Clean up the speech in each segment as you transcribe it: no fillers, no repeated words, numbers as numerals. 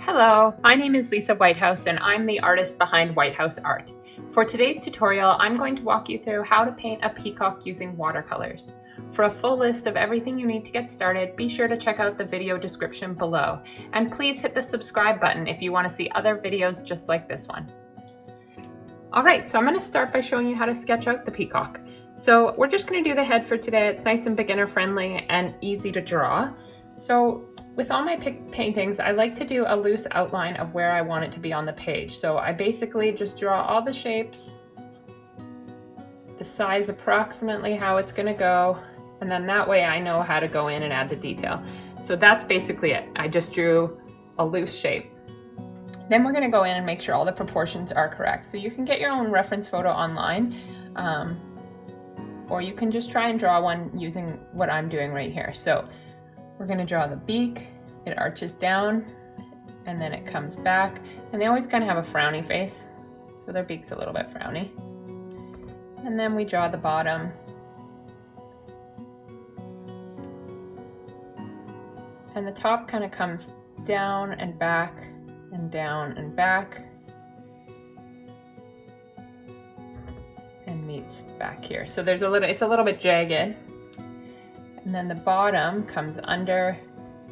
Hello, my name is Lisa Whitehouse and I'm the artist behind Whitehouse Art. For today's tutorial, I'm going to walk you through how to paint a peacock using watercolors. For a full list of everything you need to get started, be sure to check out the video description below. And please hit the subscribe button if you want to see other videos just like this one. Alright, so I'm going to start by showing you how to sketch out the peacock. So we're just going to do the head for today. It's nice and beginner friendly and easy to draw. So with all my paintings, I like to do a loose outline of where I want it to be on the page. So I basically just draw all the shapes, the size approximately how it's going to go, and then that way I know how to go in and add the detail. So that's basically it. I just drew a loose shape. Then we're going to go in and make sure all the proportions are correct. So you can get your own reference photo online, or you can just try and draw one using what I'm doing right here. So we're going to draw the beak. It arches down and then it comes back, and they always kind of have a frowny face, so their beak's a little bit frowny. And then we draw the bottom. And the top kind of comes down and back and down and back and meets back here. So there's it's a little bit jagged. And then the bottom comes under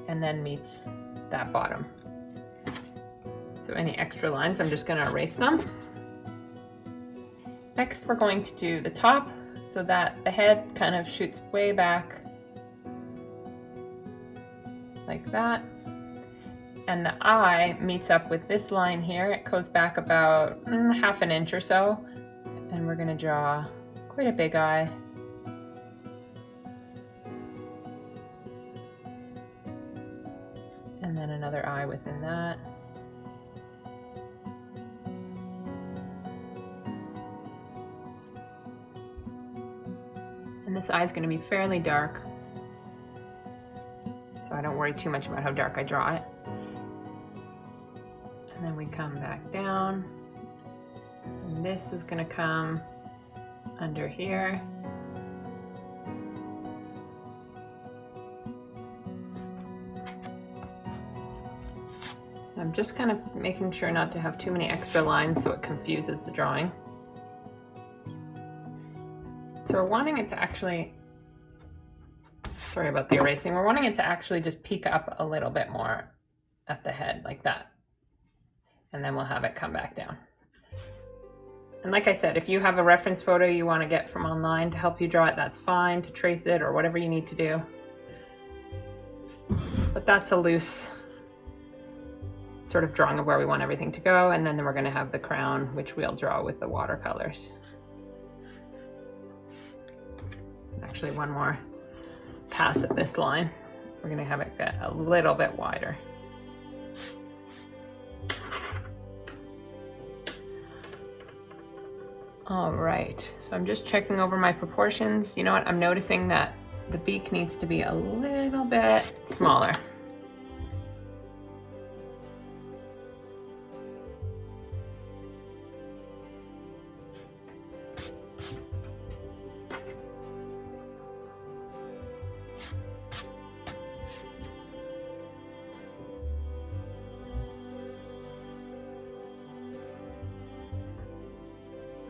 and then meets that bottom. So any extra lines, I'm just going to erase them. Next, we're going to do the top so that the head kind of shoots way back like that. And the eye meets up with this line here. It goes back about half an inch or so. And we're going to draw quite a big eye. And then another eye within that. And this eye is going to be fairly dark, so I don't worry too much about how dark I draw it. And then we come back down, and this is going to come under here. I'm just kind of making sure not to have too many extra lines so it confuses the drawing. So we're wanting it to actually, sorry about the erasing, we're wanting it to actually just peek up a little bit more at the head like that. And then we'll have it come back down. And like I said, if you have a reference photo you want to get from online to help you draw it, that's fine, to trace it or whatever you need to do. But that's a loose sort of drawing of where we want everything to go, and then we're going to have the crown, which we'll draw with the watercolors. Actually, one more pass at this line. We're going to have it get a little bit wider. All right, so I'm just checking over my proportions. You know what? I'm noticing that the beak needs to be a little bit smaller.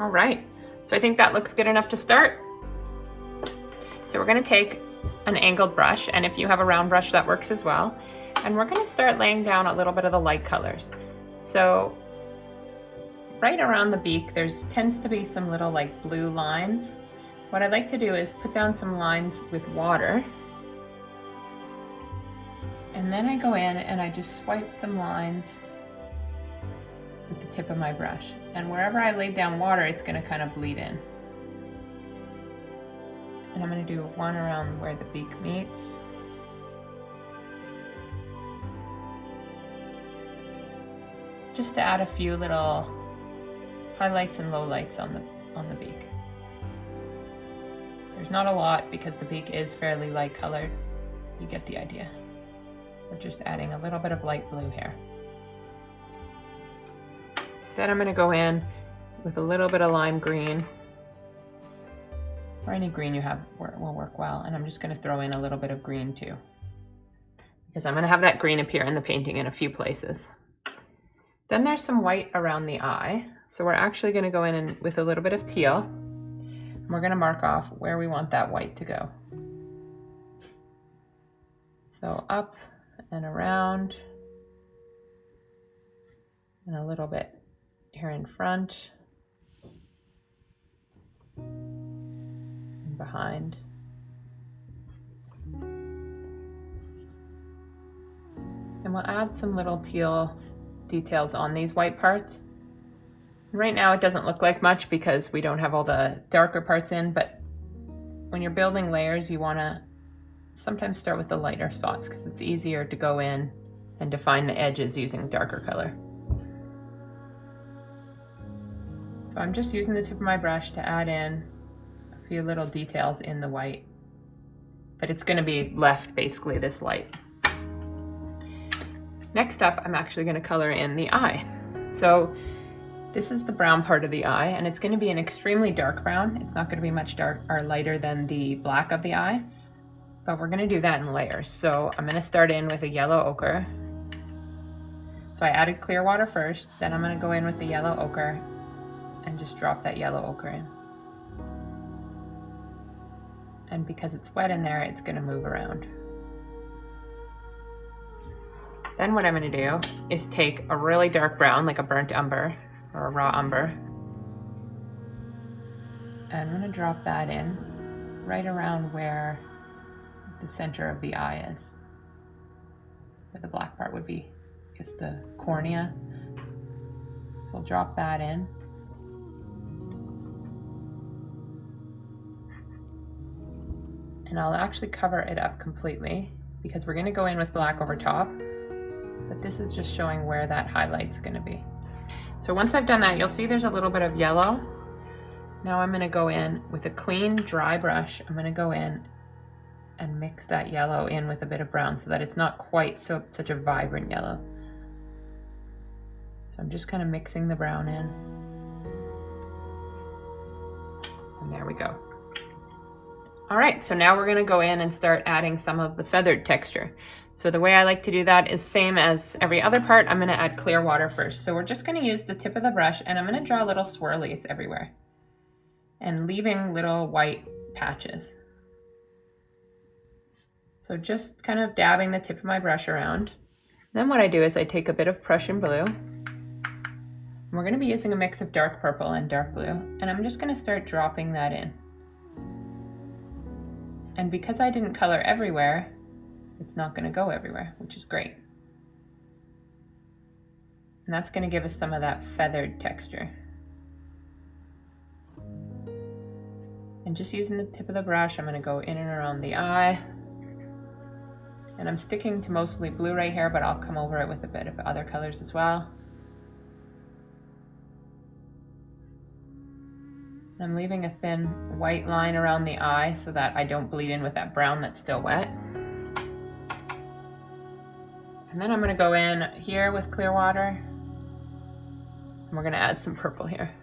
All right, so I think that looks good enough to start. So we're going to take an angled brush, and if you have a round brush, that works as well. And we're going to start laying down a little bit of the light colors. So right around the beak, there tends to be some little like blue lines. What I'd like to do is put down some lines with water. And then I go in and I just swipe some lines with the tip of my brush, and wherever I laid down water, it's going to kind of bleed in. And I'm going to do one around where the beak meets. Just to add a few little highlights and lowlights on the beak. There's not a lot because the beak is fairly light colored. You get the idea. We're just adding a little bit of light blue here. Then I'm going to go in with a little bit of lime green, or any green you have will work well, and I'm just going to throw in a little bit of green too, because I'm going to have that green appear in the painting in a few places. Then there's some white around the eye. So we're actually going to go in and with a little bit of teal. And we're going to mark off where we want that white to go. So up and around, and a little bit here in front and behind. And we'll add some little teal details on these white parts. Right now it doesn't look like much because we don't have all the darker parts in, but when you're building layers, you want to sometimes start with the lighter spots because it's easier to go in and define the edges using darker color. So I'm just using the tip of my brush to add in a few little details in the white, but it's going to be left basically this light. Next up, I'm actually going to color in the eye. So this is the brown part of the eye, and it's going to be an extremely dark brown. It's not going to be much dark or lighter than the black of the eye, but we're going to do that in layers. So I'm going to start in with a yellow ochre. So I added clear water first, then I'm going to go in with the yellow ochre and just drop that yellow ochre in. And because it's wet in there, it's going to move around. Then what I'm going to do is take a really dark brown, like a burnt umber or a raw umber, and I'm going to drop that in right around where the center of the eye is, where the black part would be, is the cornea. So we'll drop that in. And I'll actually cover it up completely because we're going to go in with black over top. But this is just showing where that highlight's going to be. So once I've done that, you'll see there's a little bit of yellow. Now I'm going to go in with a clean, dry brush. I'm going to go in and mix that yellow in with a bit of brown so that it's not quite such a vibrant yellow. So I'm just kind of mixing the brown in. And there we go. All right, so now we're going to go in and start adding some of the feathered texture. So the way I like to do that is same as every other part. I'm going to add clear water first. So we're just going to use the tip of the brush and I'm going to draw little swirlies everywhere and leaving little white patches. So just kind of dabbing the tip of my brush around. Then what I do is I take a bit of Prussian blue. And we're going to be using a mix of dark purple and dark blue. And I'm just going to start dropping that in. And because I didn't color everywhere, it's not going to go everywhere, which is great. And that's going to give us some of that feathered texture. And just using the tip of the brush, I'm going to go in and around the eye. And I'm sticking to mostly blue right here, but I'll come over it with a bit of other colors as well. I'm leaving a thin white line around the eye so that I don't bleed in with that brown that's still wet. And then I'm going to go in here with clear water. And we're going to add some purple here.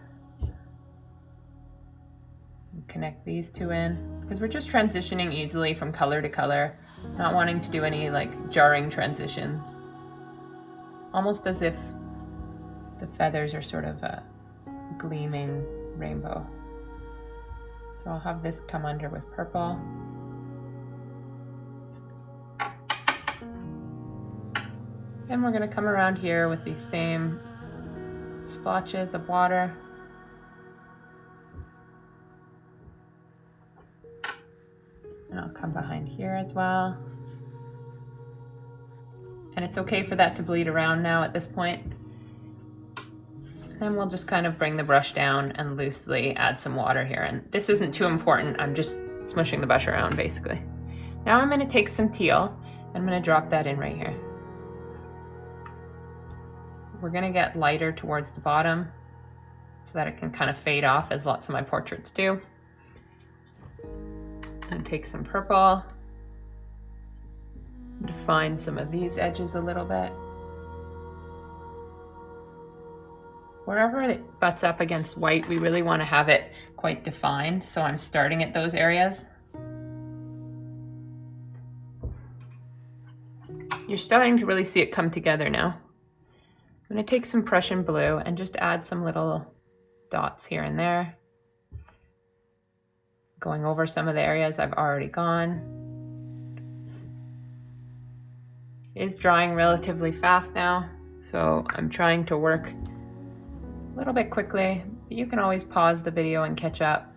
And connect these two in because we're just transitioning easily from color to color, not wanting to do any like jarring transitions. Almost as if the feathers are sort of a gleaming rainbow. So I'll have this come under with purple. Then we're going to come around here with these same splotches of water. And I'll come behind here as well. And it's okay for that to bleed around now at this point. Then we'll just kind of bring the brush down and loosely add some water here. And this isn't too important. I'm just smushing the brush around basically. Now I'm going to take some teal and I'm going to drop that in right here. We're going to get lighter towards the bottom so that it can kind of fade off as lots of my portraits do. And take some purple. Define some of these edges a little bit. Wherever it butts up against white, we really want to have it quite defined. So I'm starting at those areas. You're starting to really see it come together now. I'm going to take some Prussian blue and just add some little dots here and there, going over some of the areas I've already gone. It is drying relatively fast now, so I'm trying to work a little bit quickly, but you can always pause the video and catch up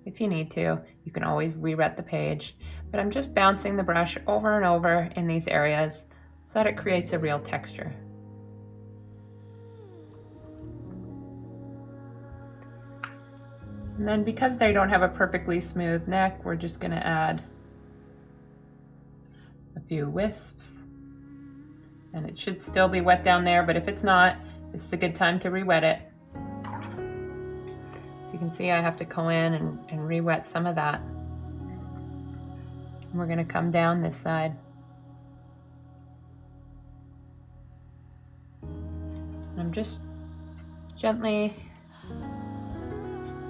if you need to. You can always reread the page, but I'm just bouncing the brush over and over in these areas so that it creates a real texture. And then because they don't have a perfectly smooth neck, we're just going to add a few wisps. And it should still be wet down there, but if it's not, this is a good time to re-wet it. So you can see I have to go in and re-wet some of that. And we're going to come down this side. And I'm just gently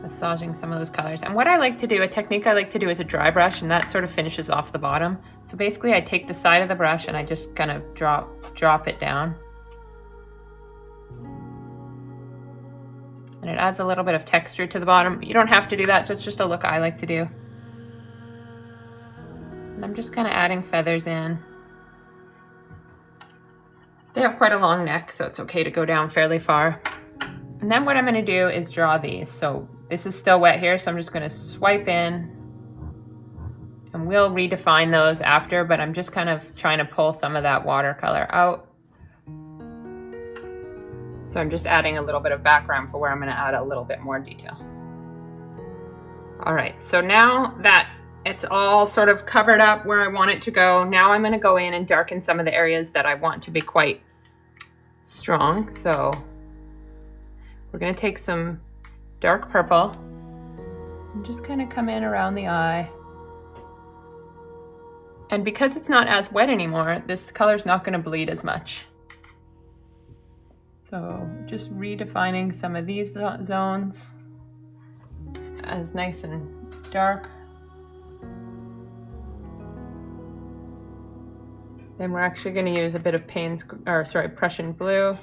massaging some of those colors. And what I like to do, a technique I like to do is a dry brush, and that sort of finishes off the bottom. So basically I take the side of the brush and I just kind of drop it down. And it adds a little bit of texture to the bottom. You don't have to do that, so it's just a look I like to do. And I'm just kind of adding feathers in. They have quite a long neck, so it's okay to go down fairly far. And then what I'm going to do is draw these. So this is still wet here, so I'm just going to swipe in, and we'll redefine those after, but I'm just kind of trying to pull some of that watercolor out. So I'm just adding a little bit of background for where I'm going to add a little bit more detail. All right, so now that it's all sort of covered up where I want it to go, now I'm going to go in and darken some of the areas that I want to be quite strong. So we're going to take some dark purple and just kind of come in around the eye. And because it's not as wet anymore, this color's not going to bleed as much. So just redefining some of these zones as nice and dark. Then we're actually going to use a bit of Prussian blue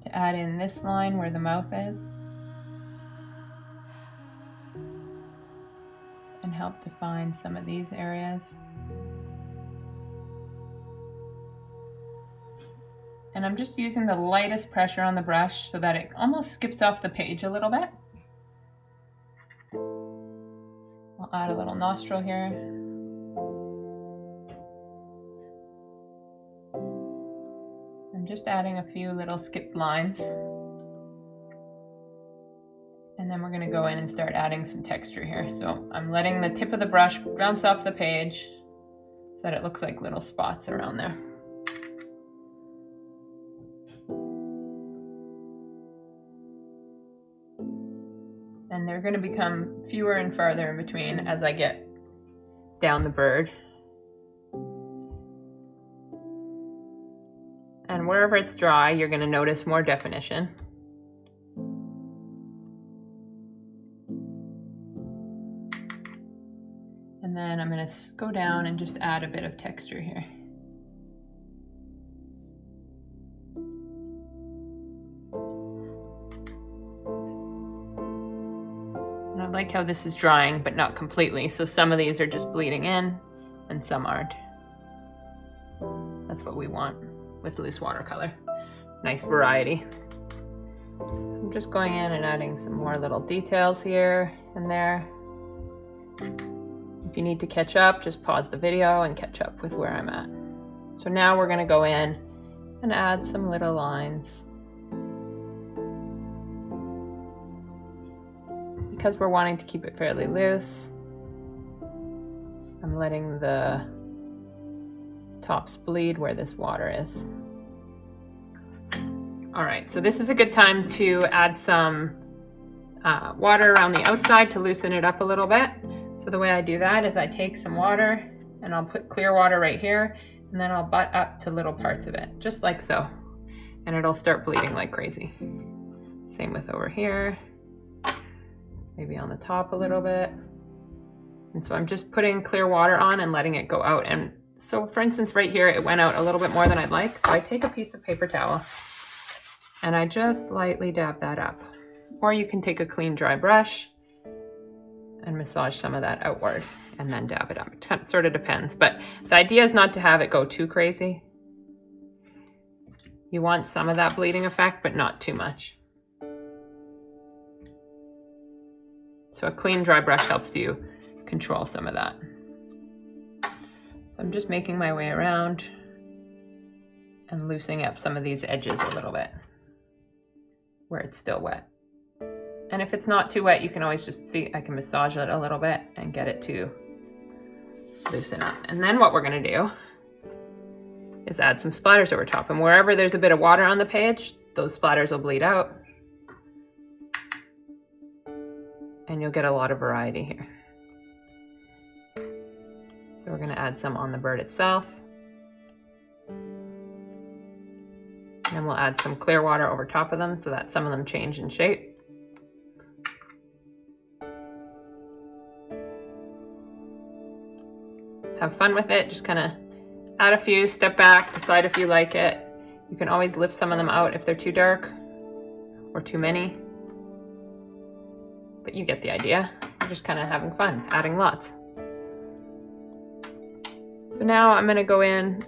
to add in this line where the mouth is and help define some of these areas. And I'm just using the lightest pressure on the brush so that it almost skips off the page a little bit. I'll add a little nostril here. I'm just adding a few little skipped lines. And then we're going to go in and start adding some texture here. So I'm letting the tip of the brush bounce off the page so that it looks like little spots around there. And they're going to become fewer and farther in between as I get down the bird. And wherever it's dry, you're going to notice more definition. And then I'm going to go down and just add a bit of texture here. And I like how this is drying, but not completely. So some of these are just bleeding in and some aren't. That's what we want with loose watercolor. Nice variety. So I'm just going in and adding some more little details here and there. If you need to catch up, just pause the video and catch up with where I'm at. So now we're going to go in and add some little lines. Because we're wanting to keep it fairly loose, I'm letting the tops bleed where this water is. All right, so this is a good time to add some water around the outside to loosen it up a little bit. So the way I do that is I take some water and I'll put clear water right here, and then I'll butt up to little parts of it, just like so. And it'll start bleeding like crazy. Same with over here, maybe on the top a little bit. And so I'm just putting clear water on and letting it go out. And So for instance, right here, it went out a little bit more than I'd like. So I take a piece of paper towel and I just lightly dab that up. Or you can take a clean, dry brush and massage some of that outward and then dab it up. It sort of depends, but the idea is not to have it go too crazy. You want some of that bleeding effect, but not too much. So a clean, dry brush helps you control some of that. So I'm just making my way around and loosening up some of these edges a little bit where it's still wet. And if it's not too wet, you can always just see, I can massage it a little bit and get it to loosen up. And then what we're gonna do is add some splatters over top. And wherever there's a bit of water on the page, those splatters will bleed out. And you'll get a lot of variety here. So we're gonna add some on the bird itself. And then we'll add some clear water over top of them so that some of them change in shape. Have fun with it, just kind of add a few, step back, decide if you like it. You can always lift some of them out if they're too dark or too many. But you get the idea. You're just kind of having fun, adding lots. So now I'm going to go in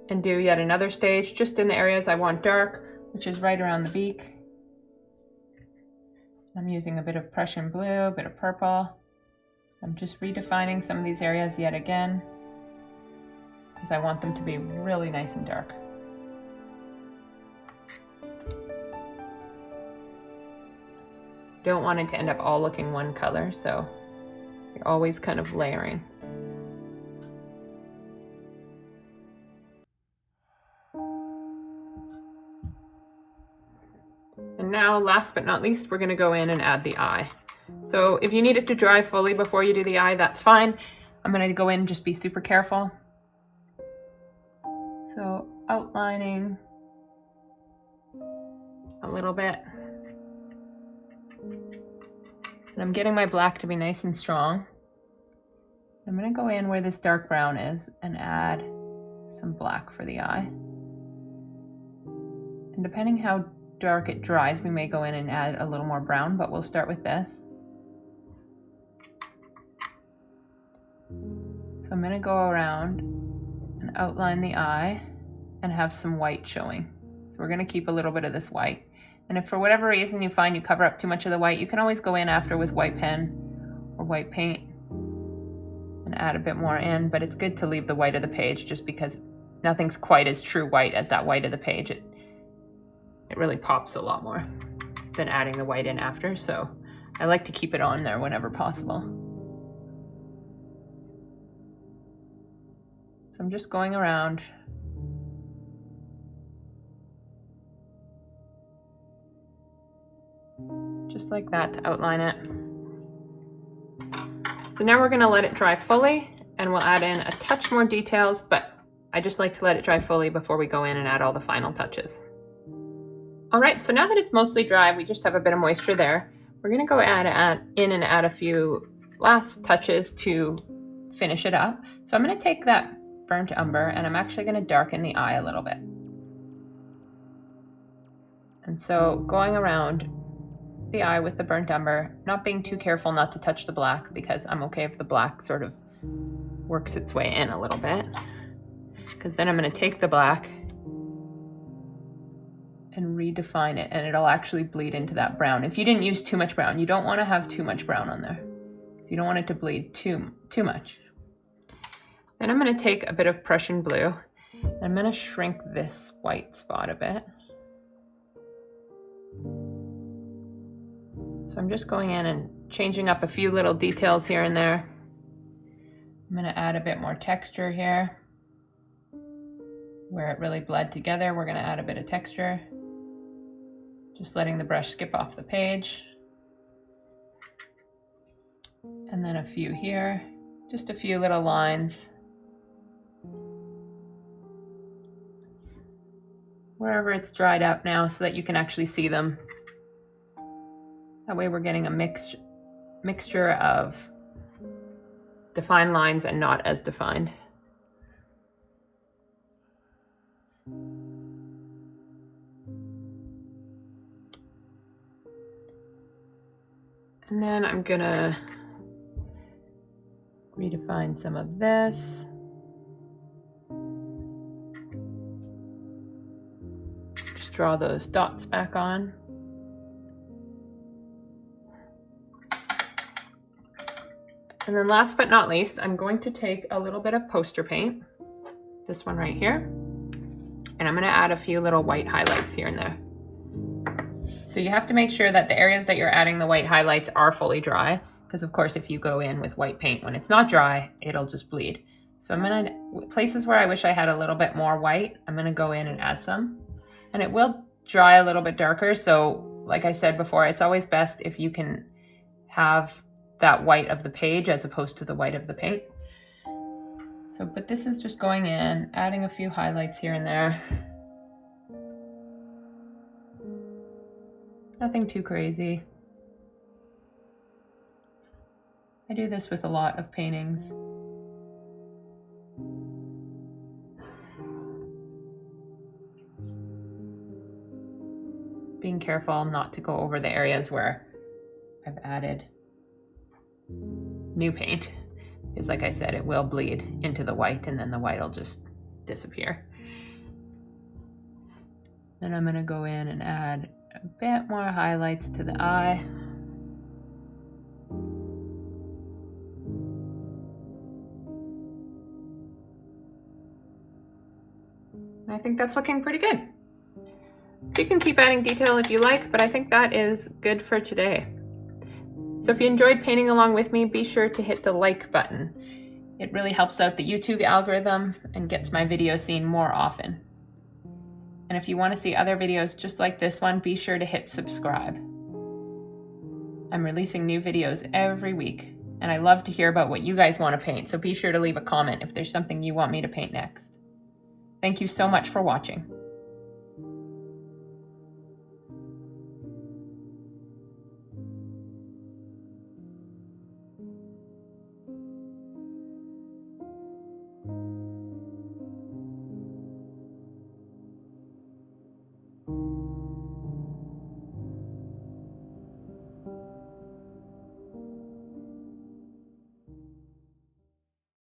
and do yet another stage just in the areas I want dark, which is right around the beak. I'm using a bit of Prussian blue, a bit of purple. I'm just redefining some of these areas yet again because I want them to be really nice and dark. Don't want it to end up all looking one color, so you're always kind of layering. And now, last but not least, we're gonna go in and add the eye. So if you need it to dry fully before you do the eye, that's fine. I'm gonna go in and just be super careful. So outlining a little bit. And I'm getting my black to be nice and strong. I'm gonna go in where this dark brown is and add some black for the eye. And depending how dark it dries, we may go in and add a little more brown, but we'll start with this. So I'm gonna go around and outline the eye and have some white showing. So we're gonna keep a little bit of this white. And if for whatever reason you find you cover up too much of the white, you can always go in after with white pen or white paint and add a bit more in, but it's good to leave the white of the page just because nothing's quite as true white as that white of the page. It really pops a lot more than adding the white in after, so I like to keep it on there whenever possible. So I'm just going around just like that to outline it. So now we're gonna let it dry fully and we'll add in a touch more details, but I just like to let it dry fully before we go in and add all the final touches. All right, so now that it's mostly dry, we just have a bit of moisture there. We're gonna go in and add a few last touches to finish it up. So I'm gonna take that burnt umber and I'm actually gonna darken the eye a little bit. And so going around the eye with the burnt umber, not being too careful not to touch the black because I'm okay if the black sort of works its way in a little bit. Because then I'm gonna take the black and redefine it and it'll actually bleed into that brown. If you didn't use too much brown, you don't wanna have too much brown on there. So you don't want it to bleed too much. Then I'm gonna take a bit of Prussian blue and I'm gonna shrink this white spot a bit. So I'm just going in and changing up a few little details here and there. I'm gonna add a bit more texture here. Where it really bled together, we're gonna add a bit of texture. Just letting the brush skip off the page. And then a few here, just a few little lines. Wherever it's dried up now so that you can actually see them. That way we're getting a mixture of defined lines and not as defined. And then I'm gonna redefine some of this. Just draw those dots back on. And then last but not least, I'm going to take a little bit of poster paint, this one right here, and I'm gonna add a few little white highlights here and there. So you have to make sure that the areas that you're adding the white highlights are fully dry, because of course if you go in with white paint when it's not dry, it'll just bleed. So I'm gonna, places where I wish I had a little bit more white, I'm gonna go in and add some. And it will dry a little bit darker, so like I said before, it's always best if you can have that white of the page as opposed to the white of the paint. So, but this is just going in, adding a few highlights here and there. Nothing too crazy. I do this with a lot of paintings. Being careful not to go over the areas where I've added new paint, because like I said, it will bleed into the white and then the white will just disappear. Then I'm gonna go in and add a bit more highlights to the eye. And I think that's looking pretty good. So you can keep adding detail if you like, but I think that is good for today. So if you enjoyed painting along with me, be sure to hit the like button. It really helps out the YouTube algorithm and gets my videos seen more often. And if you want to see other videos just like this one, be sure to hit subscribe. I'm releasing new videos every week, and I love to hear about what you guys want to paint, so be sure to leave a comment if there's something you want me to paint next. Thank you so much for watching.